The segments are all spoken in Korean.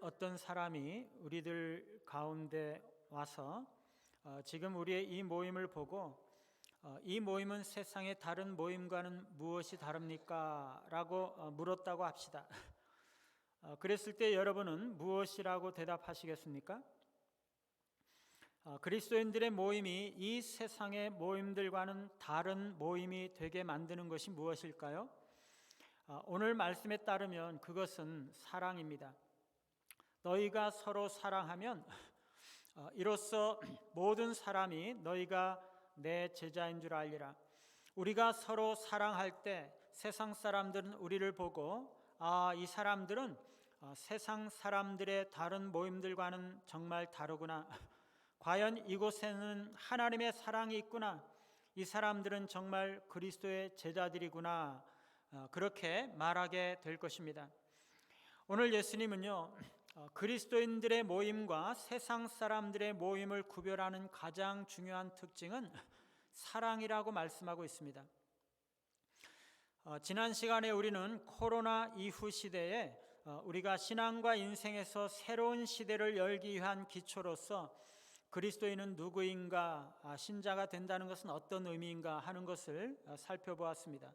어떤 사람이 우리들 가운데 와서 지금 우리의 이 모임을 보고 이 모임은 세상의 다른 모임과는 무엇이 다릅니까? 라고 물었다고 합시다. 그랬을 때 여러분은 무엇이라고 대답하시겠습니까? 그리스도인들의 모임이 이 세상의 모임들과는 다른 모임이 되게 만드는 것이 무엇일까요? 오늘 말씀에 따르면 그것은 사랑입니다. 너희가 서로 사랑하면 이로써 모든 사람이 너희가 내 제자인 줄 알리라. 우리가 서로 사랑할 때 세상 사람들은 우리를 보고 이 사람들은 세상 사람들의 다른 모임들과는 정말 다르구나. 과연 이곳에는 하나님의 사랑이 있구나. 이 사람들은 정말 그리스도의 제자들이구나. 그렇게 말하게 될 것입니다. 오늘 예수님은요, 그리스도인들의 모임과 세상 사람들의 모임을 구별하는 가장 중요한 특징은 사랑이라고 말씀하고 있습니다. 지난 시간에 우리는 코로나 이후 시대에 우리가 신앙과 인생에서 새로운 시대를 열기 위한 기초로서 그리스도인은 누구인가, 신자가 된다는 것은 어떤 의미인가 하는 것을 살펴보았습니다.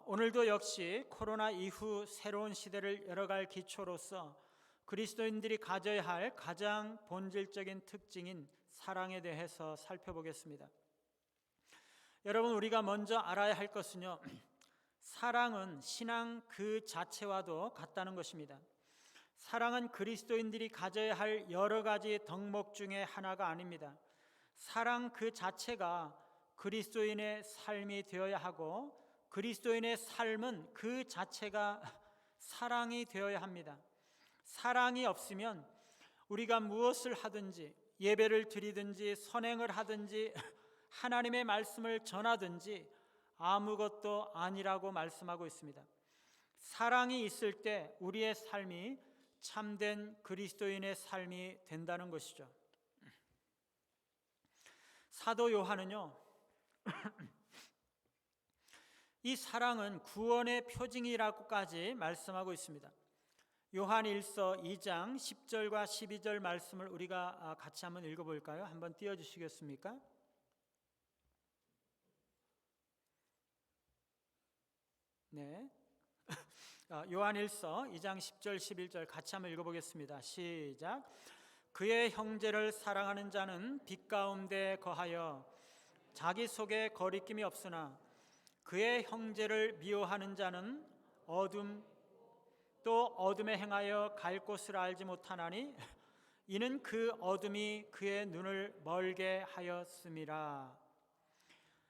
오늘도 역시 코로나 이후 새로운 시대를 열어갈 기초로서 그리스도인들이 가져야 할 가장 본질적인 특징인 사랑에 대해서 살펴보겠습니다. 여러분, 우리가 먼저 알아야 할 것은요, 사랑은 신앙 그 자체와도 같다는 것입니다. 사랑은 그리스도인들이 가져야 할 여러 가지 덕목 중에 하나가 아닙니다. 사랑 그 자체가 그리스도인의 삶이 되어야 하고 그리스도인의 삶은 그 자체가 사랑이 되어야 합니다. 사랑이 없으면 우리가 무엇을 하든지, 예배를 드리든지 선행을 하든지 하나님의 말씀을 전하든지 아무것도 아니라고 말씀하고 있습니다. 사랑이 있을 때 우리의 삶이 참된 그리스도인의 삶이 된다는 것이죠. 사도 요한은요, 이 사랑은 구원의 표징이라고까지 말씀하고 있습니다. 요한 1서 2장 10절과 12절 말씀을 우리가 같이 한번 읽어볼까요? 한번 띄워주시겠습니까? 네. 요한 1서 2장 10절 11절 같이 한번 읽어보겠습니다. 시작. 그의 형제를 사랑하는 자는 빛 가운데 거하여 자기 속에 거리낌이 없으나 그의 형제를 미워하는 자는 또 어둠에 행하여 갈 곳을 알지 못하나니 이는 그 어둠이 그의 눈을 멀게 하였음이라.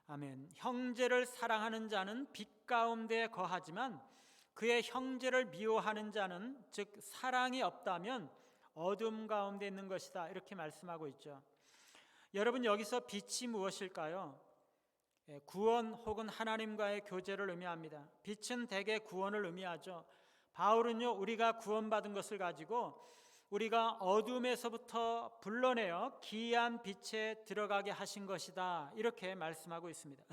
아멘. 형제를 사랑하는 자는 빛 가운데 거하지만 그의 형제를 미워하는 자는, 즉 사랑이 없다면 어둠 가운데 있는 것이다, 이렇게 말씀하고 있죠. 여러분, 여기서 빛이 무엇일까요? 구원 혹은 하나님과의 교제를 의미합니다. 빛은 대개 구원을 의미하죠. 바울은요, 우리가 구원받은 것을 가지고 우리가 어둠에서부터 불러내어 기이한 빛에 들어가게 하신 것이다, 이렇게 말씀하고 있습니다.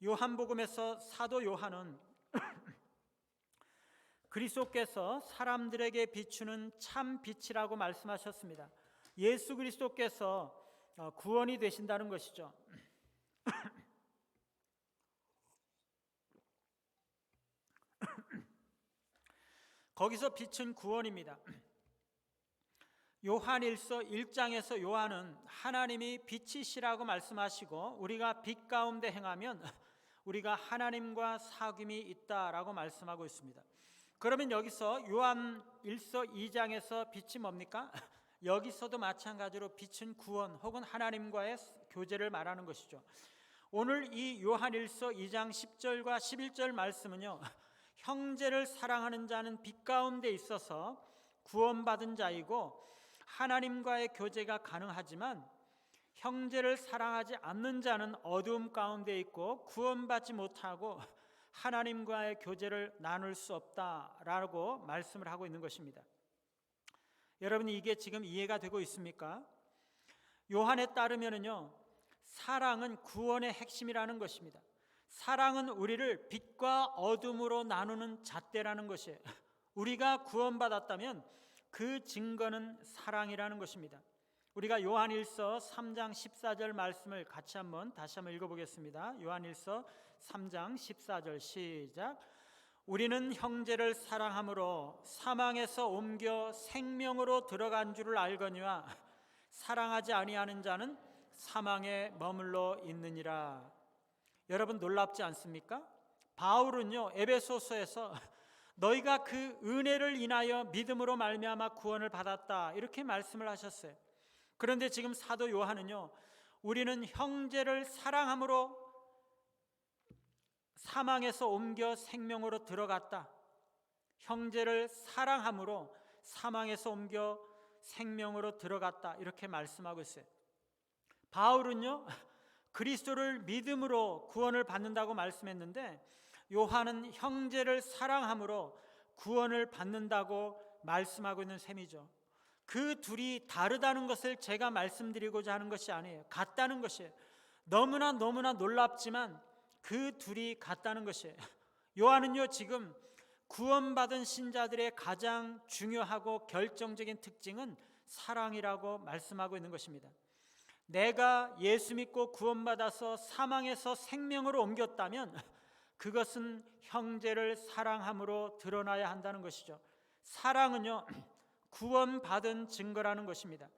요한복음에서 사도 요한은 그리스도께서 사람들에게 비추는 참 빛이라고 말씀하셨습니다. 예수 그리스도께서 구원이 되신다는 것이죠. 거기서 빛은 구원입니다. 요한 1서 1장에서 요한은 하나님이 빛이시라고 말씀하시고 우리가 빛 가운데 행하면 우리가 하나님과 사귐이 있다라고 말씀하고 있습니다. 그러면 여기서 요한 1서 2장에서 빛이 뭡니까? 여기서도 마찬가지로 빛은 구원 혹은 하나님과의 교제를 말하는 것이죠. 오늘 이 요한 1서 2장 10절과 11절 말씀은요, 형제를 사랑하는 자는 빛 가운데 있어서 구원받은 자이고 하나님과의 교제가 가능하지만 형제를 사랑하지 않는 자는 어두움 가운데 있고 구원받지 못하고 하나님과의 교제를 나눌 수 없다라고 말씀을 하고 있는 것입니다. 여러분, 이게 지금 이해가 되고 있습니까? 요한에 따르면요, 사랑은 구원의 핵심이라는 것입니다. 사랑은 우리를 빛과 어둠으로 나누는 잣대라는 것이에요. 우리가 구원받았다면 그 증거는 사랑이라는 것입니다. 우리가 요한일서 3장 14절 말씀을 다시 한번 읽어보겠습니다. 요한일서 3장 14절 시작. 우리는 형제를 사랑함으로 사망에서 옮겨 생명으로 들어간 줄을 알거니와 사랑하지 아니하는 자는 사망에 머물러 있느니라. 여러분 놀랍지 않습니까? 바울은요 에베소서에서 너희가 그 은혜를 인하여 믿음으로 말미암아 구원을 받았다 이렇게 말씀을 하셨어요. 그런데 지금 사도 요한은요 우리는 형제를 사랑함으로 사망에서 옮겨 생명으로 들어갔다. 형제를 사랑함으로 사망에서 옮겨 생명으로 들어갔다 이렇게 말씀하고 있어요. 바울은요 그리스도를 믿음으로 구원을 받는다고 말씀했는데 요한은 형제를 사랑함으로 구원을 받는다고 말씀하고 있는 셈이죠. 그 둘이 다르다는 것을 제가 말씀드리고자 하는 것이 아니에요. 같다는 것이에요. 너무나 놀랍지만 그 둘이 같다는 것이에요. 요한은요 지금 구원받은 신자들의 가장 중요하고 결정적인 특징은 사랑이라고 말씀하고 있는 것입니다. 내가 예수 믿고 구원받아서 사망에서 생명으로 옮겼다면 그것은 형제를 사랑함으로 드러나야 한다는 것이죠. 사랑은요 구원받은 증거라는 것입니다.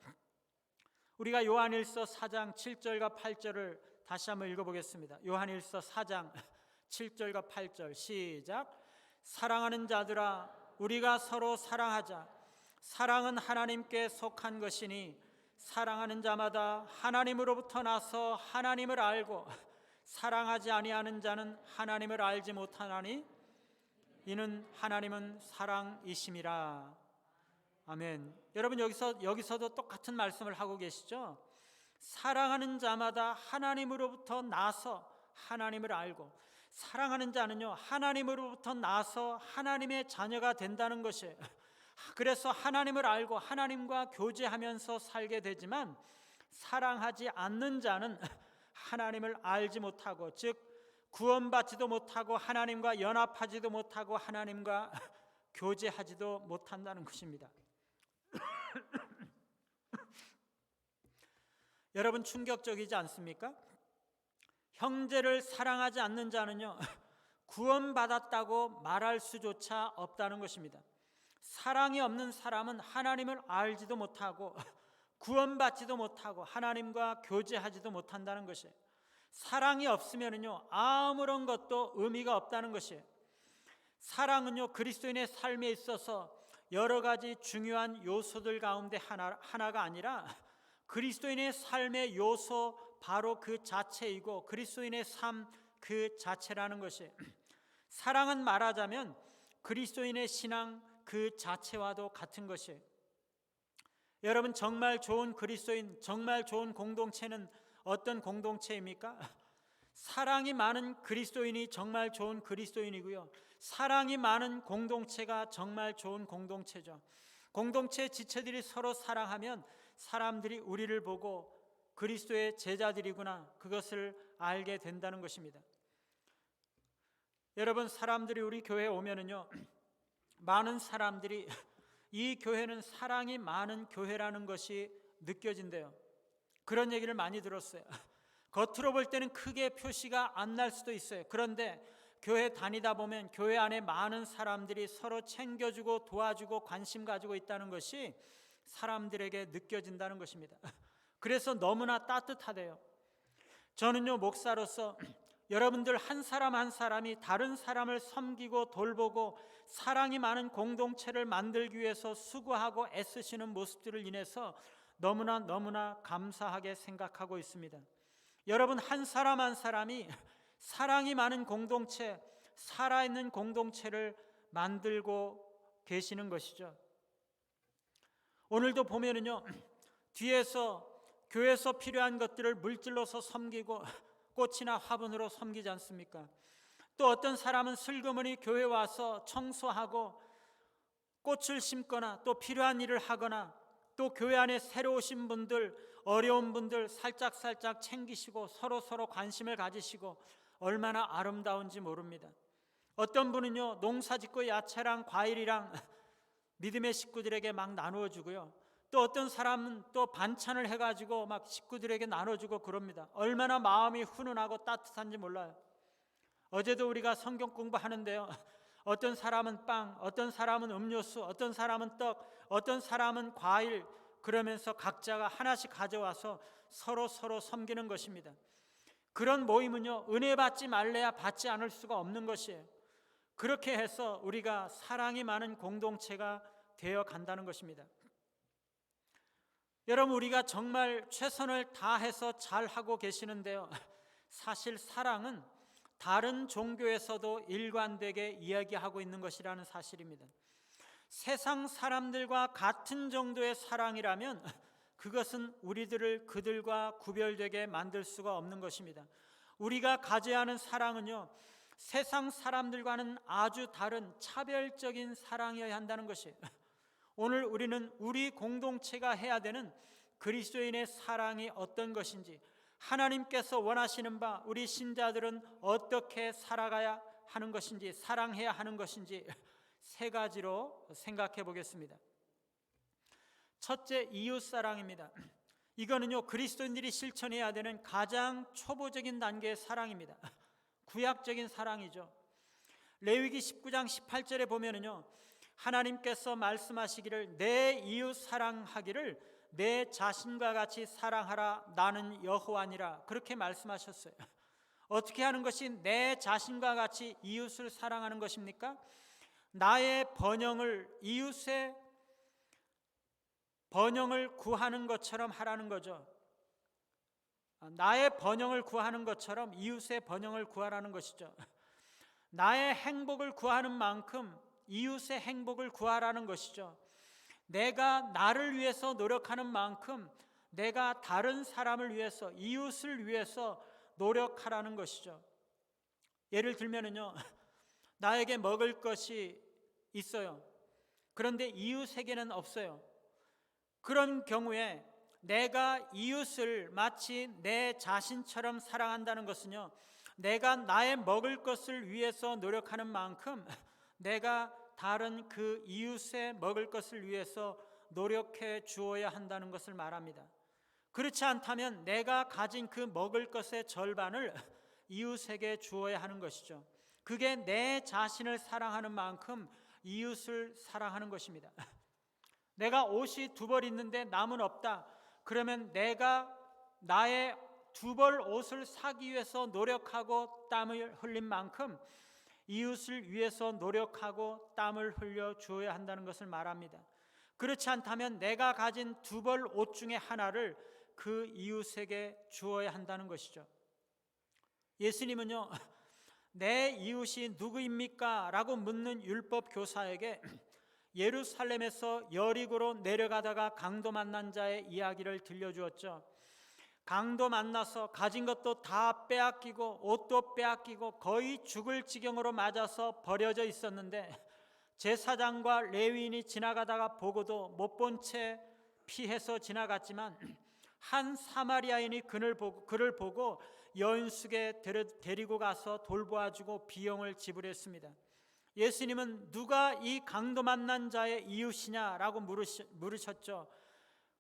우리가 요한일서 4장 7절과 8절을 다시 한번 읽어보겠습니다. 요한일서 4장 7절과 8절 시작. 사랑하는 자들아 우리가 서로 사랑하자. 사랑은 하나님께 속한 것이니 사랑하는 자마다 하나님으로부터 나서 하나님을 알고 사랑하지 아니하는 자는 하나님을 알지 못하나니 이는 하나님은 사랑이심이라. 아멘. 여러분 여기서도 똑같은 말씀을 하고 계시죠? 사랑하는 자마다 하나님으로부터 나서 하나님을 알고, 사랑하는 자는요 하나님으로부터 나서 하나님의 자녀가 된다는 것이에요. 그래서 하나님을 알고 하나님과 교제하면서 살게 되지만 사랑하지 않는 자는 하나님을 알지 못하고, 즉 구원받지도 못하고 하나님과 연합하지도 못하고 하나님과 교제하지도 못한다는 것입니다. 여러분 충격적이지 않습니까? 형제를 사랑하지 않는 자는요 구원받았다고 말할 수조차 없다는 것입니다. 사랑이 없는 사람은 하나님을 알지도 못하고 구원받지도 못하고 하나님과 교제하지도 못한다는 것이에요. 사랑이 없으면요 아무런 것도 의미가 없다는 것이에요. 사랑은요 그리스도인의 삶에 있어서 여러 가지 중요한 요소들 가운데 하나가 아니라 그리스도인의 삶의 요소 바로 그 자체이고 그리스도인의 삶 그 자체라는 것이에요. 사랑은 말하자면 그리스도인의 신앙 그 자체와도 같은 것이에요. 여러분 정말 좋은 그리스도인, 정말 좋은 공동체는 어떤 공동체입니까? 사랑이 많은 그리스도인이 정말 좋은 그리스도인이고요, 사랑이 많은 공동체가 정말 좋은 공동체죠. 공동체 지체들이 서로 사랑하면 사람들이 우리를 보고 그리스도의 제자들이구나 그것을 알게 된다는 것입니다. 여러분 사람들이 우리 교회에 오면은요 많은 사람들이 이 교회는 사랑이 많은 교회라는 것이 느껴진대요. 그런 얘기를 많이 들었어요. 겉으로 볼 때는 크게 표시가 안 날 수도 있어요. 그런데 교회 다니다 보면 교회 안에 많은 사람들이 서로 챙겨주고 도와주고 관심 가지고 있다는 것이 사람들에게 느껴진다는 것입니다. 그래서 너무나 따뜻하대요. 저는요 목사로서 여러분들 한 사람 한 사람이 다른 사람을 섬기고 돌보고 사랑이 많은 공동체를 만들기 위해서 수고하고 애쓰시는 모습들을 인해서 너무나 감사하게 생각하고 있습니다. 여러분 한 사람 한 사람이 사랑이 많은 공동체, 살아있는 공동체를 만들고 계시는 것이죠. 오늘도 보면은요 뒤에서 교회에서 필요한 것들을 물질로서 섬기고 꽃이나 화분으로 섬기지 않습니까? 또 어떤 사람은 슬그머니 교회 와서 청소하고 꽃을 심거나 또 필요한 일을 하거나 또 교회 안에 새로 오신 분들, 어려운 분들 살짝 챙기시고 서로 관심을 가지시고 얼마나 아름다운지 모릅니다. 어떤 분은요 농사 짓고 야채랑 과일이랑 믿음의 식구들에게 막 나누어 주고요. 또 어떤 사람은 또 반찬을 해가지고 막 식구들에게 나눠주고 그럽니다. 얼마나 마음이 훈훈하고 따뜻한지 몰라요. 어제도 우리가 성경 공부하는데요, 어떤 사람은 빵, 어떤 사람은 음료수, 어떤 사람은 떡, 어떤 사람은 과일, 그러면서 각자가 하나씩 가져와서 서로 섬기는 것입니다. 그런 모임은요, 은혜 받지 말래야 받지 않을 수가 없는 것이에요. 그렇게 해서 우리가 사랑이 많은 공동체가 되어 간다는 것입니다. 여러분, 우리가 정말 최선을 다해서 잘하고 계시는데요, 사실 사랑은 다른 종교에서도 일관되게 이야기하고 있는 것이라는 사실입니다. 세상 사람들과 같은 정도의 사랑이라면 그것은 우리들을 그들과 구별되게 만들 수가 없는 것입니다. 우리가 가져야 하는 사랑은요, 세상 사람들과는 아주 다른 차별적인 사랑이어야 한다는 것이에요. 오늘 우리는 우리 공동체가 해야 되는 그리스도인의 사랑이 어떤 것인지, 하나님께서 원하시는 바 우리 신자들은 어떻게 살아가야 하는 것인지, 사랑해야 하는 것인지 세 가지로 생각해 보겠습니다. 첫째, 이웃사랑입니다. 이거는요, 그리스도인들이 실천해야 되는 가장 초보적인 단계의 사랑입니다. 구약적인 사랑이죠. 레위기 19장 18절에 보면은요, 하나님께서 말씀하시기를 내 이웃 사랑하기를 내 자신과 같이 사랑하라, 나는 여호와니라, 그렇게 말씀하셨어요. 어떻게 하는 것이 내 자신과 같이 이웃을 사랑하는 것입니까? 나의 번영을, 이웃의 번영을 구하는 것처럼 하라는 거죠. 나의 번영을 구하는 것처럼 이웃의 번영을 구하라는 것이죠. 나의 행복을 구하는 만큼 이웃의 행복을 구하라는 것이죠. 내가 나를 위해서 노력하는 만큼 내가 다른 사람을 위해서, 이웃을 위해서 노력하라는 것이죠. 예를 들면은요, 나에게 먹을 것이 있어요. 그런데 이웃에게는 없어요. 그런 경우에 내가 이웃을 마치 내 자신처럼 사랑한다는 것은요, 내가 나의 먹을 것을 위해서 노력하는 만큼 내가 다른 그 이웃의 먹을 것을 위해서 노력해 주어야 한다는 것을 말합니다. 그렇지 않다면 내가 가진 그 먹을 것의 절반을 이웃에게 주어야 하는 것이죠. 그게 내 자신을 사랑하는 만큼 이웃을 사랑하는 것입니다. 내가 옷이 두 벌 있는데 남은 없다, 그러면 내가 나의 두 벌 옷을 사기 위해서 노력하고 땀을 흘린 만큼 이웃을 위해서 노력하고 땀을 흘려 주어야 한다는 것을 말합니다. 그렇지 않다면 내가 가진 두 벌 옷 중에 하나를 그 이웃에게 주어야 한다는 것이죠. 예수님은요, 내 이웃이 누구입니까? 라고 묻는 율법 교사에게 예루살렘에서 여리고로 내려가다가 강도 만난 자의 이야기를 들려주었죠. 강도 만나서 가진 것도 다 빼앗기고 옷도 빼앗기고 거의 죽을 지경으로 맞아서 버려져 있었는데, 제사장과 레위인이 지나가다가 보고도 못 본 채 피해서 지나갔지만 한 사마리아인이 그를 보고 여인숙에 데리고 가서 돌보아주고 비용을 지불했습니다. 예수님은 누가 이 강도 만난 자의 이웃이냐라고 물으셨죠.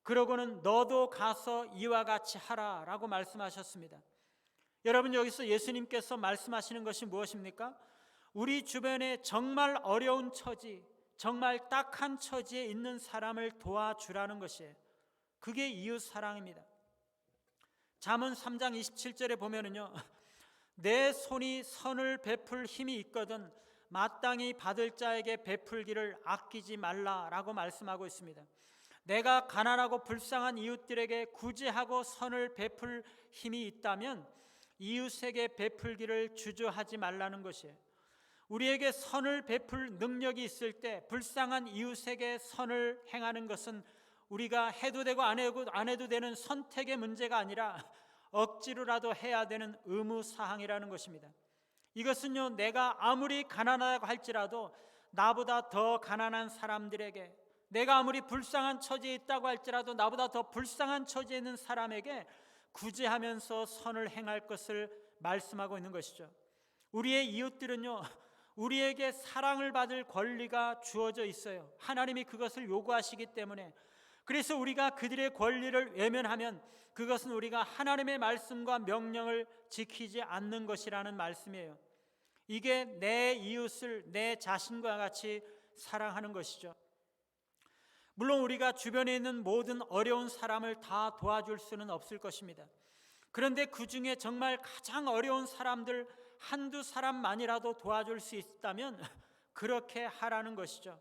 그러고는 너도 가서 이와 같이 하라라고 말씀하셨습니다. 여러분, 여기서 예수님께서 말씀하시는 것이 무엇입니까? 우리 주변에 정말 어려운 처지, 정말 딱한 처지에 있는 사람을 도와주라는 것이에요. 그게 이웃 사랑입니다. 잠언 3장 27절에 보면은요, 내 손이 선을 베풀 힘이 있거든 마땅히 받을 자에게 베풀기를 아끼지 말라라고 말씀하고 있습니다. 내가 가난하고 불쌍한 이웃들에게 구제하고 선을 베풀 힘이 있다면 이웃에게 베풀기를 주저하지 말라는 것이에요. 우리에게 선을 베풀 능력이 있을 때 불쌍한 이웃에게 선을 행하는 것은 우리가 해도 되고 안 해도 되는 선택의 문제가 아니라 억지로라도 해야 되는 의무사항이라는 것입니다. 이것은요, 내가 아무리 가난하다고 할지라도 나보다 더 가난한 사람들에게, 내가 아무리 불쌍한 처지에 있다고 할지라도 나보다 더 불쌍한 처지에 있는 사람에게 구제하면서 선을 행할 것을 말씀하고 있는 것이죠. 우리의 이웃들은요, 우리에게 사랑을 받을 권리가 주어져 있어요. 하나님이 그것을 요구하시기 때문에. 그래서 우리가 그들의 권리를 외면하면 그것은 우리가 하나님의 말씀과 명령을 지키지 않는 것이라는 말씀이에요. 이게 내 이웃을 내 자신과 같이 사랑하는 것이죠. 물론 우리가 주변에 있는 모든 어려운 사람을 다 도와줄 수는 없을 것입니다. 그런데 그 중에 정말 가장 어려운 사람들 한두 사람만이라도 도와줄 수 있다면 그렇게 하라는 것이죠.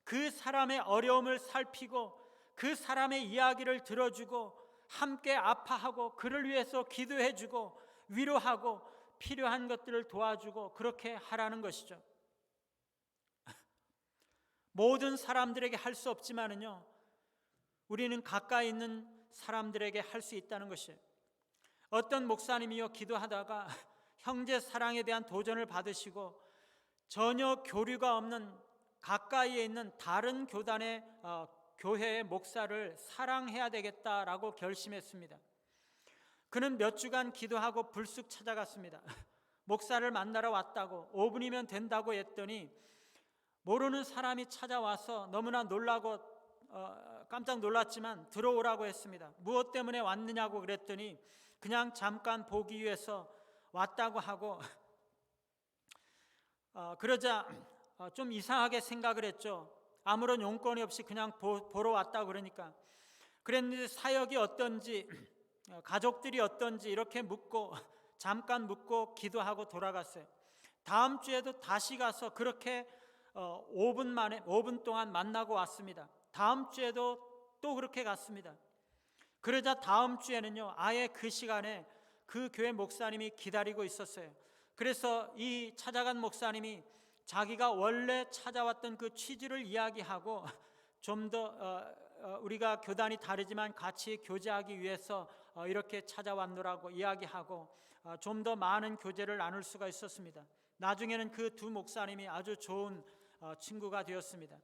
그 사람의 어려움을 살피고 그 사람의 이야기를 들어주고 함께 아파하고 그를 위해서 기도해주고 위로하고 필요한 것들을 도와주고 그렇게 하라는 것이죠. 모든 사람들에게 할 수 없지만은요, 우리는 가까이 있는 사람들에게 할 수 있다는 것이에요. 어떤 목사님이요 기도하다가 형제 사랑에 대한 도전을 받으시고 전혀 교류가 없는 가까이에 있는 다른 교단의 교회의 목사를 사랑해야 되겠다라고 결심했습니다. 그는 몇 주간 기도하고 불쑥 찾아갔습니다. 목사를 만나러 왔다고 5분이면 된다고 했더니 모르는 사람이 찾아와서 너무나 놀라고 깜짝 놀랐지만 들어오라고 했습니다. 무엇 때문에 왔느냐고 그랬더니 그냥 잠깐 보기 위해서 왔다고 하고 그러자 좀 이상하게 생각을 했죠. 아무런 용건이 없이 그냥 보러 왔다고 그러니까. 그랬는데 사역이 어떤지 가족들이 어떤지 이렇게 묻고 잠깐 묻고 기도하고 돌아갔어요. 다음 주에도 다시 가서 그렇게 5분 동안 만나고 왔습니다. 다음 주에도 또 그렇게 갔습니다. 그러자 다음 주에는요, 아예 그 시간에 그 교회 목사님이 기다리고 있었어요. 그래서 이 찾아간 목사님이 자기가 원래 찾아왔던 그 취지를 이야기하고 좀 더 우리가 교단이 다르지만 같이 교제하기 위해서 이렇게 찾아왔노라고 이야기하고 좀 더 많은 교제를 나눌 수가 있었습니다. 나중에는 그 두 목사님이 아주 좋은 친구가 되었습니다.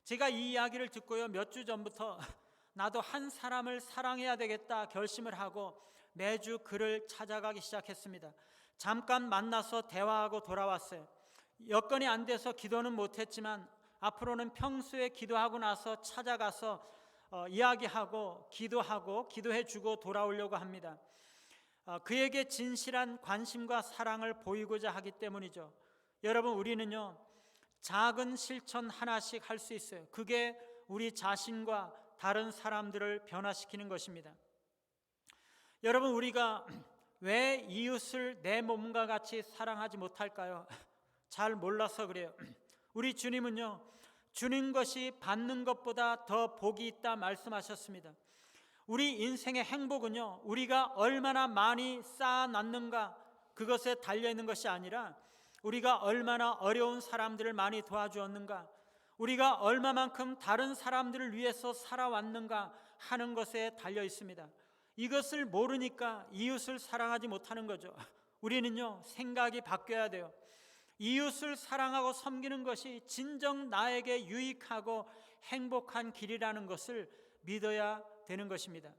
제가 이 이야기를 듣고요, 몇 주 전부터 나도 한 사람을 사랑해야 되겠다 결심을 하고 매주 그를 찾아가기 시작했습니다. 잠깐 만나서 대화하고 돌아왔어요. 여건이 안 돼서 기도는 못했지만 앞으로는 평소에 기도하고 나서 찾아가서 이야기하고 기도해주고 돌아오려고 합니다. 그에게 진실한 관심과 사랑을 보이고자 하기 때문이죠. 여러분, 우리는요 작은 실천 하나씩 할 수 있어요. 그게 우리 자신과 다른 사람들을 변화시키는 것입니다. 여러분, 우리가 왜 이웃을 내 몸과 같이 사랑하지 못할까요? 잘 몰라서 그래요. 우리 주님은요, 주는 것이 받는 것보다 더 복이 있다 말씀하셨습니다. 우리 인생의 행복은요, 우리가 얼마나 많이 쌓아놨는가 그것에 달려있는 것이 아니라 우리가 얼마나 어려운 사람들을 많이 도와주었는가, 우리가 얼마만큼 다른 사람들을 위해서 살아왔는가 하는 것에 달려 있습니다. 이것을 모르니까 이웃을 사랑하지 못하는 거죠. 우리는요, 생각이 바뀌어야 돼요. 이웃을 사랑하고 섬기는 것이 진정 나에게 유익하고 행복한 길이라는 것을 믿어야 되는 것입니다.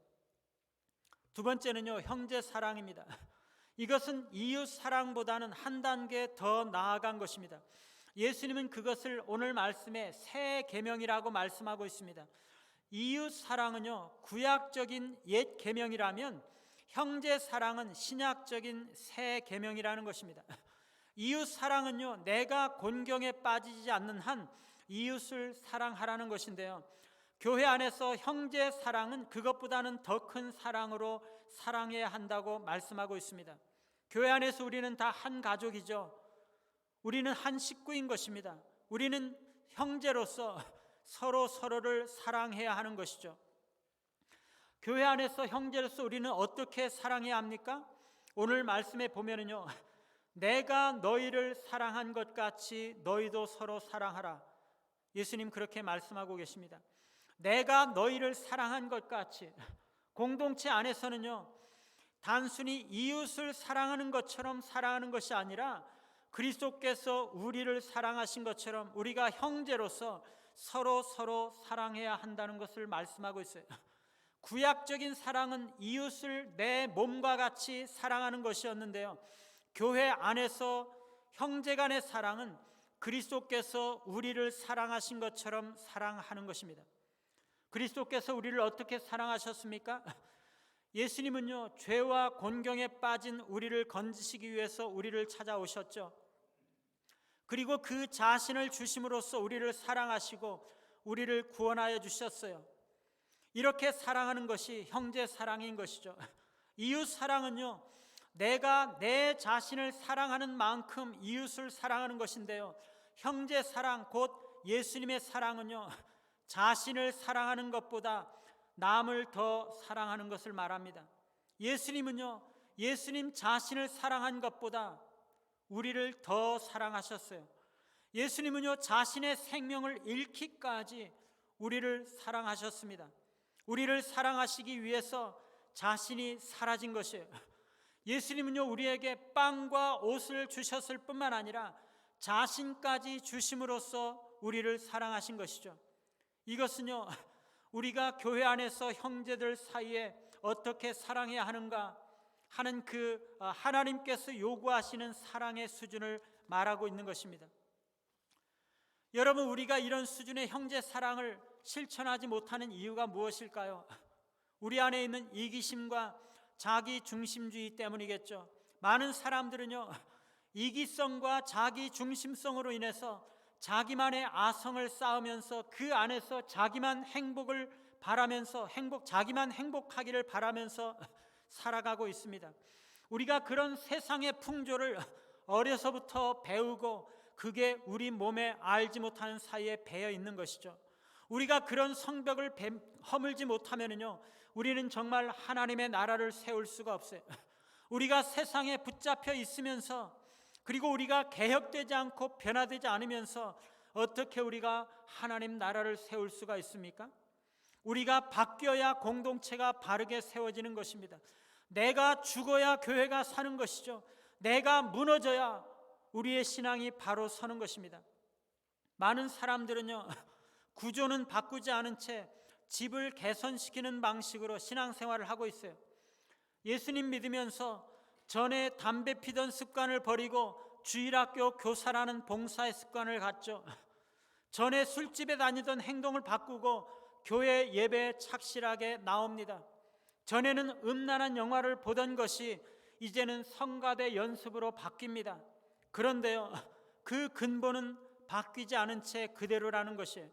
두 번째는요, 형제 사랑입니다. 이것은 이웃 사랑보다는 한 단계 더 나아간 것입니다. 예수님은 그것을 오늘 말씀에 새 계명이라고 말씀하고 있습니다. 이웃 사랑은요, 구약적인 옛 계명이라면 형제 사랑은 신약적인 새 계명이라는 것입니다. 이웃 사랑은요, 내가 곤경에 빠지지 않는 한 이웃을 사랑하라는 것인데요, 교회 안에서 형제 사랑은 그것보다는 더 큰 사랑으로 사랑해야 한다고 말씀하고 있습니다. 교회 안에서 우리는 다 한 가족이죠. 우리는 한 식구인 것입니다. 우리는 형제로서 서로를 사랑해야 하는 것이죠. 교회 안에서 형제로서 우리는 어떻게 사랑해야 합니까? 오늘 말씀에 보면은요, 내가 너희를 사랑한 것 같이 너희도 서로 사랑하라. 예수님 그렇게 말씀하고 계십니다. 내가 너희를 사랑한 것 같이. 공동체 안에서는요, 단순히 이웃을 사랑하는 것처럼 사랑하는 것이 아니라 그리스도께서 우리를 사랑하신 것처럼 우리가 형제로서 서로 사랑해야 한다는 것을 말씀하고 있어요. 구약적인 사랑은 이웃을 내 몸과 같이 사랑하는 것이었는데요, 교회 안에서 형제 간의 사랑은 그리스도께서 우리를 사랑하신 것처럼 사랑하는 것입니다. 그리스도께서 우리를 어떻게 사랑하셨습니까? 예수님은요, 죄와 곤경에 빠진 우리를 건지시기 위해서 우리를 찾아오셨죠. 그리고 그 자신을 주심으로써 우리를 사랑하시고 우리를 구원하여 주셨어요. 이렇게 사랑하는 것이 형제 사랑인 것이죠. 이웃 사랑은요, 내가 내 자신을 사랑하는 만큼 이웃을 사랑하는 것인데요, 형제 사랑, 곧 예수님의 사랑은요, 자신을 사랑하는 것보다 남을 더 사랑하는 것을 말합니다. 예수님은요, 예수님 자신을 사랑한 것보다 우리를 더 사랑하셨어요. 예수님은요, 자신의 생명을 잃기까지 우리를 사랑하셨습니다. 우리를 사랑하시기 위해서 자신이 사라진 것이에요. 예수님은요, 우리에게 빵과 옷을 주셨을 뿐만 아니라 자신까지 주심으로써 우리를 사랑하신 것이죠. 이것은요, 우리가 교회 안에서 형제들 사이에 어떻게 사랑해야 하는가 하는 그 하나님께서 요구하시는 사랑의 수준을 말하고 있는 것입니다. 여러분, 우리가 이런 수준의 형제 사랑을 실천하지 못하는 이유가 무엇일까요? 우리 안에 있는 이기심과 자기 중심주의 때문이겠죠. 많은 사람들은요, 이기성과 자기 중심성으로 인해서 자기만의 아성을 쌓으면서 그 안에서 자기만 행복을 바라면서 자기만 행복하기를 바라면서 살아가고 있습니다. 우리가 그런 세상의 풍조를 어려서부터 배우고 그게 우리 몸에 알지 못하는 사이에 배어 있는 것이죠. 우리가 그런 성벽을 허물지 못하면요, 우리는 정말 하나님의 나라를 세울 수가 없어요. 우리가 세상에 붙잡혀 있으면서, 그리고 우리가 개혁되지 않고 변화되지 않으면서 어떻게 우리가 하나님 나라를 세울 수가 있습니까? 우리가 바뀌어야 공동체가 바르게 세워지는 것입니다. 내가 죽어야 교회가 사는 것이죠. 내가 무너져야 우리의 신앙이 바로 서는 것입니다. 많은 사람들은요, 구조는 바꾸지 않은 채 집을 개선시키는 방식으로 신앙생활을 하고 있어요. 예수님 믿으면서 전에 담배 피던 습관을 버리고 주일학교 교사라는 봉사의 습관을 갖죠. 전에 술집에 다니던 행동을 바꾸고 교회 예배에 착실하게 나옵니다. 전에는 음란한 영화를 보던 것이 이제는 성가대 연습으로 바뀝니다. 그런데요, 그 근본은 바뀌지 않은 채 그대로라는 것이에요.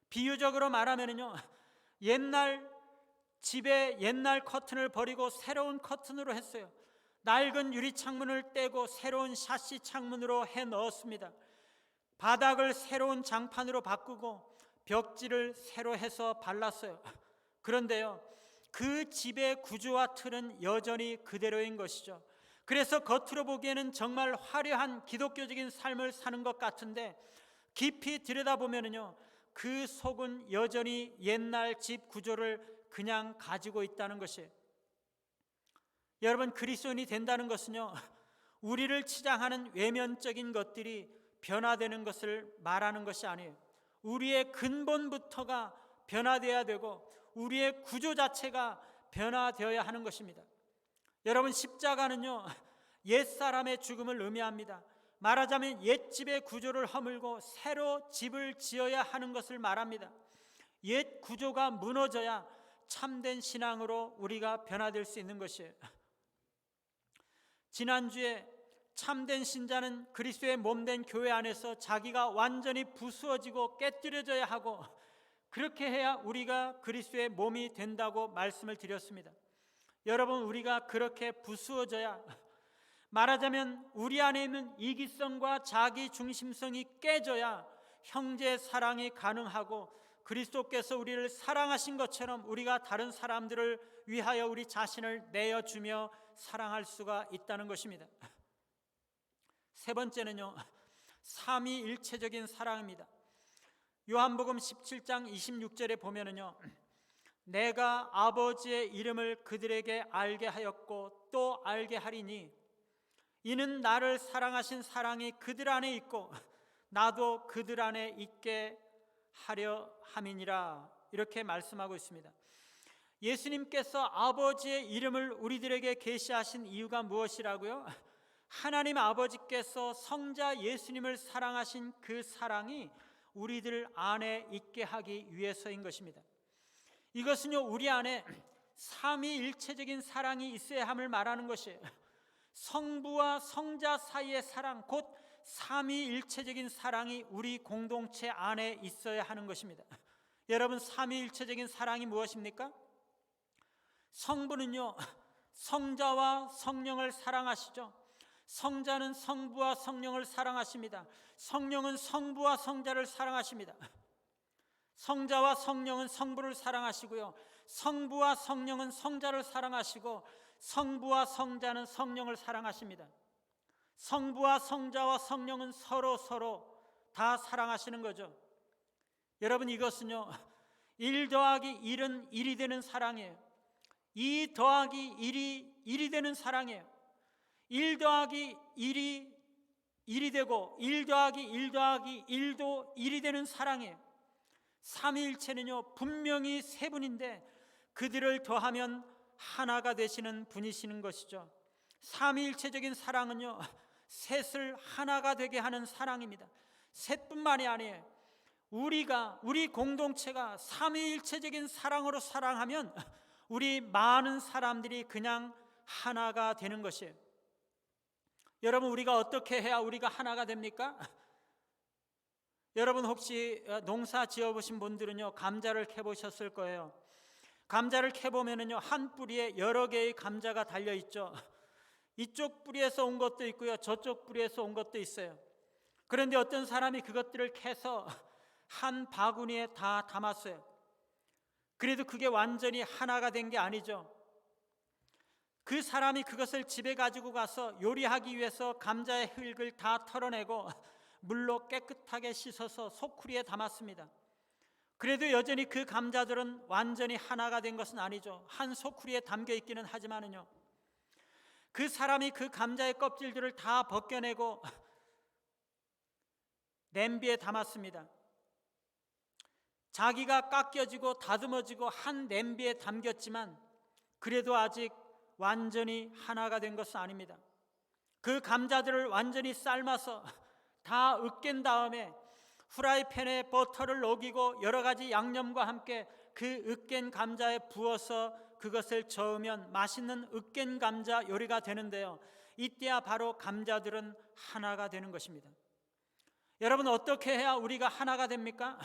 비유적으로 말하면요, 옛날 집에 옛날 커튼을 버리고 새로운 커튼으로 했어요. 낡은 유리창문을 떼고 새로운 샤시 창문으로 해 넣었습니다. 바닥을 새로운 장판으로 바꾸고 벽지를 새로 해서 발랐어요. 그런데요, 그 집의 구조와 틀은 여전히 그대로인 것이죠. 그래서 겉으로 보기에는 정말 화려한 기독교적인 삶을 사는 것 같은데 깊이 들여다보면요, 그 속은 여전히 옛날 집 구조를 그냥 가지고 있다는 것이에요. 여러분, 그리스도인이 된다는 것은요, 우리를 치장하는 외면적인 것들이 변화되는 것을 말하는 것이 아니에요. 우리의 근본부터가 변화되어야 되고 우리의 구조 자체가 변화되어야 하는 것입니다. 여러분, 십자가는요, 옛사람의 죽음을 의미합니다. 말하자면 옛집의 구조를 허물고 새로 집을 지어야 하는 것을 말합니다. 옛 구조가 무너져야 참된 신앙으로 우리가 변화될 수 있는 것이에요. 지난주에 참된 신자는 그리스도의 몸된 교회 안에서 자기가 완전히 부수어지고 깨뜨려져야 하고, 그렇게 해야 우리가 그리스도의 몸이 된다고 말씀을 드렸습니다. 여러분, 우리가 그렇게 부수어져야, 말하자면 우리 안에 있는 이기성과 자기 중심성이 깨져야 형제 사랑이 가능하고 그리스도께서 우리를 사랑하신 것처럼 우리가 다른 사람들을 위하여 우리 자신을 내어주며 사랑할 수가 있다는 것입니다. 세 번째는요, 삼위일체적인 사랑입니다. 요한복음 17장 26절에 보면은요, 내가 아버지의 이름을 그들에게 알게 하였고 또 알게 하리니 이는 나를 사랑하신 사랑이 그들 안에 있고 나도 그들 안에 있게 하려 함이니라, 이렇게 말씀하고 있습니다. 예수님께서 아버지의 이름을 우리들에게 계시하신 이유가 무엇이라고요? 하나님 아버지께서 성자 예수님을 사랑하신 그 사랑이 우리들 안에 있게 하기 위해서인 것입니다. 이것은요, 우리 안에 삼위일체적인 사랑이 있어야 함을 말하는 것이에요. 성부와 성자 사이의 사랑, 곧 삼위일체적인 사랑이 우리 공동체 안에 있어야 하는 것입니다. 여러분, 삼위일체적인 사랑이 무엇입니까? 성부는요, 성자와 성령을 사랑하시죠. 성자는 성부와 성령을 사랑하십니다. 성령은 성부와 성자를 사랑하십니다. 성자와 성령은 성부를 사랑하시고요, 성부와 성령은 성자를 사랑하시고, 성부와 성자는 성령을 사랑하십니다. 성부와 성자와 성령은 서로 다 사랑하시는 거죠. 여러분, 이것은요, 1 더하기 1은 1이 되는 사랑이에요. 2 더하기 1이 1이 되는 사랑이에요. 1 더하기 1이 1이 되고 1 더하기 1 더하기 1도 1이 되는 사랑이에요. 삼위일체는요, 분명히 세 분인데 그들을 더하면 하나가 되시는 분이시는 것이죠. 삼위일체적인 사랑은요, 셋을 하나가 되게 하는 사랑입니다. 셋뿐만이 아니에요. 우리 공동체가 삼위일체적인 사랑으로 사랑하면 우리 많은 사람들이 그냥 하나가 되는 것이에요. 여러분, 우리가 어떻게 해야 우리가 하나가 됩니까? 여러분, 혹시 농사 지어보신 분들은요, 감자를 캐보셨을 거예요. 감자를 캐보면은요, 한 뿌리에 여러 개의 감자가 달려있죠. 이쪽 뿌리에서 온 것도 있고요, 저쪽 뿌리에서 온 것도 있어요. 그런데 어떤 사람이 그것들을 캐서 한 바구니에 다 담았어요. 그래도 그게 완전히 하나가 된 게 아니죠. 그 사람이 그것을 집에 가지고 가서 요리하기 위해서 감자의 흙을 다 털어내고 물로 깨끗하게 씻어서 소쿠리에 담았습니다. 그래도 여전히 그 감자들은 완전히 하나가 된 것은 아니죠. 한 소쿠리에 담겨 있기는 하지만은요, 그 사람이 그 감자의 껍질들을 다 벗겨내고 냄비에 담았습니다. 자기가 깎여지고 다듬어지고 한 냄비에 담겼지만 그래도 아직 완전히 하나가 된 것은 아닙니다. 그 감자들을 완전히 삶아서 다 으깬 다음에 후라이팬에 버터를 녹이고 여러 가지 양념과 함께 그 으깬 감자에 부어서 그것을 저으면 맛있는 으깬 감자 요리가 되는데요, 이때야 바로 감자들은 하나가 되는 것입니다. 여러분, 어떻게 해야 우리가 하나가 됩니까?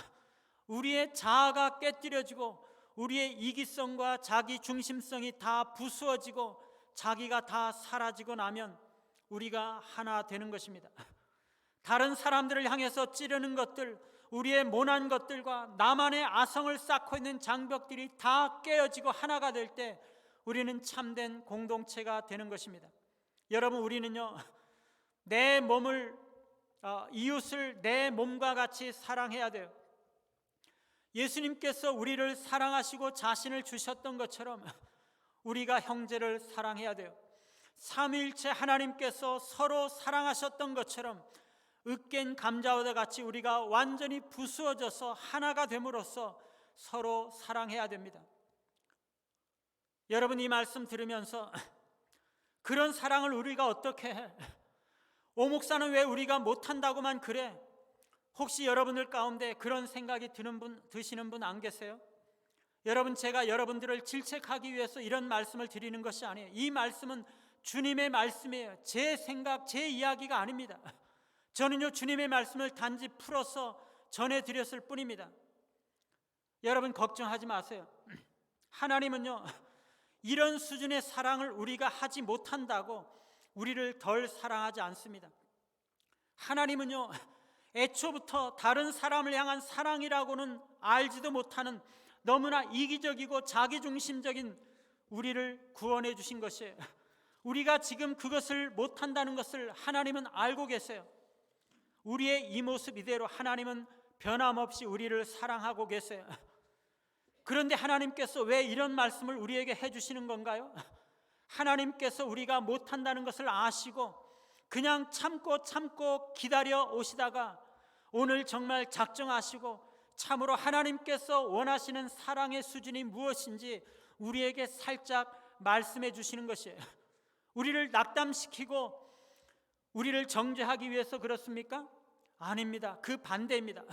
우리의 자아가 깨뜨려지고 우리의 이기성과 자기 중심성이 다 부수어지고 자기가 다 사라지고 나면 우리가 하나 되는 것입니다. 다른 사람들을 향해서 찌르는 것들, 우리의 모난 것들과 나만의 아성을 쌓고 있는 장벽들이 다 깨어지고 하나가 될 때 우리는 참된 공동체가 되는 것입니다. 여러분, 우리는요, 내 몸을 이웃을 내 몸과 같이 사랑해야 돼요. 예수님께서 우리를 사랑하시고 자신을 주셨던 것처럼 우리가 형제를 사랑해야 돼요. 삼위일체 하나님께서 서로 사랑하셨던 것처럼 으깬 감자와 같이 우리가 완전히 부수어져서 하나가 됨으로써 서로 사랑해야 됩니다. 여러분, 이 말씀 들으면서 그런 사랑을 우리가 어떻게 해? 오 목사는 왜 우리가 못한다고만 그래? 혹시 여러분들 가운데 그런 생각이 드시는 분 안 계세요? 여러분, 제가 여러분들을 질책하기 위해서 이런 말씀을 드리는 것이 아니에요. 이 말씀은 주님의 말씀이에요. 제 생각, 제 이야기가 아닙니다. 저는요, 주님의 말씀을 단지 풀어서 전해드렸을 뿐입니다. 여러분, 걱정하지 마세요. 하나님은요, 이런 수준의 사랑을 우리가 하지 못한다고 우리를 덜 사랑하지 않습니다. 하나님은요, 애초부터 다른 사람을 향한 사랑이라고는 알지도 못하는 너무나 이기적이고 자기중심적인 우리를 구원해 주신 것이에요. 우리가 지금 그것을 못한다는 것을 하나님은 알고 계세요. 우리의 이 모습 이대로 하나님은 변함없이 우리를 사랑하고 계세요. 그런데 하나님께서 왜 이런 말씀을 우리에게 해주시는 건가요? 하나님께서 우리가 못한다는 것을 아시고 그냥 참고 기다려 오시다가 오늘 정말 작정하시고 참으로 하나님께서 원하시는 사랑의 수준이 무엇인지 우리에게 살짝 말씀해 주시는 것이에요. 우리를 낙담시키고 우리를 정죄하기 위해서 그렇습니까? 아닙니다. 그 반대입니다.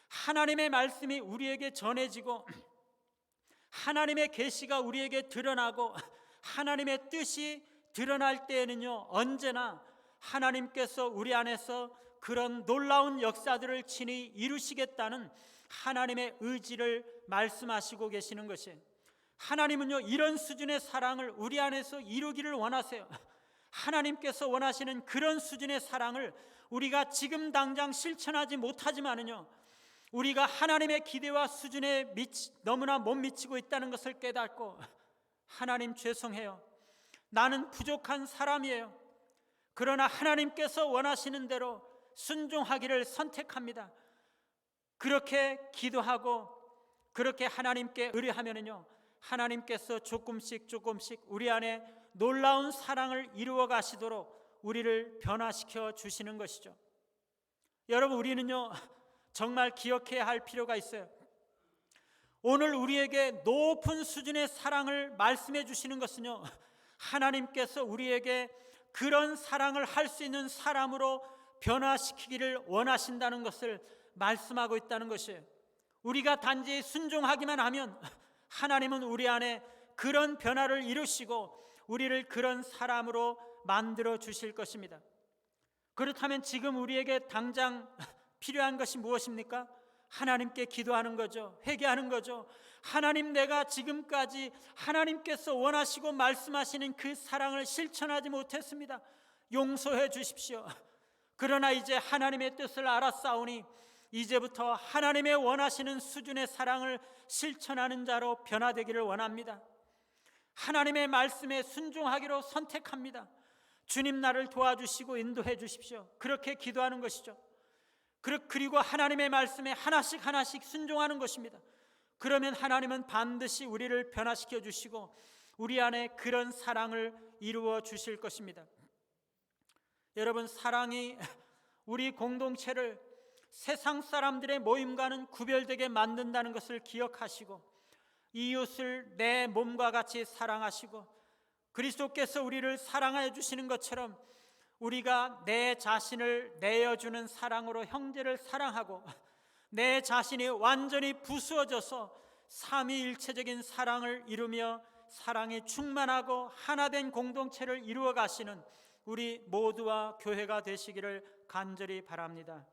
하나님의 말씀이 우리에게 전해지고 하나님의 계시가 우리에게 드러나고 하나님의 뜻이 드러날 때에는요, 언제나 하나님께서 우리 안에서 그런 놀라운 역사들을 친히 이루시겠다는 하나님의 의지를 말씀하시고 계시는 것이에요. 하나님은요, 이런 수준의 사랑을 우리 안에서 이루기를 원하세요. 하나님께서 원하시는 그런 수준의 사랑을 우리가 지금 당장 실천하지 못하지만은요, 우리가 하나님의 기대와 수준에 너무나 못 미치고 있다는 것을 깨닫고, 하나님 죄송해요, 나는 부족한 사람이에요. 그러나 하나님께서 원하시는 대로 순종하기를 선택합니다. 그렇게 기도하고 그렇게 하나님께 의뢰하면은요, 하나님께서 조금씩 우리 안에 놀라운 사랑을 이루어 가시도록 우리를 변화시켜 주시는 것이죠. 여러분, 우리는요, 정말 기억해야 할 필요가 있어요. 오늘 우리에게 높은 수준의 사랑을 말씀해 주시는 것은요, 하나님께서 우리에게 그런 사랑을 할 수 있는 사람으로 변화시키기를 원하신다는 것을 말씀하고 있다는 것이에요. 우리가 단지 순종하기만 하면 하나님은 우리 안에 그런 변화를 이루시고 우리를 그런 사람으로 만들어 주실 것입니다. 그렇다면 지금 우리에게 당장 필요한 것이 무엇입니까? 하나님께 기도하는 거죠. 회개하는 거죠. 하나님, 내가 지금까지 하나님께서 원하시고 말씀하시는 그 사랑을 실천하지 못했습니다. 용서해 주십시오. 그러나 이제 하나님의 뜻을 알았사오니 이제부터 하나님의 원하시는 수준의 사랑을 실천하는 자로 변화되기를 원합니다. 하나님의 말씀에 순종하기로 선택합니다. 주님, 나를 도와주시고 인도해 주십시오. 그렇게 기도하는 것이죠. 그리고 하나님의 말씀에 하나씩 순종하는 것입니다. 그러면 하나님은 반드시 우리를 변화시켜 주시고 우리 안에 그런 사랑을 이루어 주실 것입니다. 여러분, 사랑이 우리 공동체를 세상 사람들의 모임과는 구별되게 만든다는 것을 기억하시고 이웃을 내 몸과 같이 사랑하시고 그리스도께서 우리를 사랑하여 주시는 것처럼 우리가 내 자신을 내어주는 사랑으로 형제를 사랑하고 내 자신이 완전히 부수어져서 삼위일체적인 사랑을 이루며 사랑이 충만하고 하나된 공동체를 이루어 가시는 우리 모두와 교회가 되시기를 간절히 바랍니다.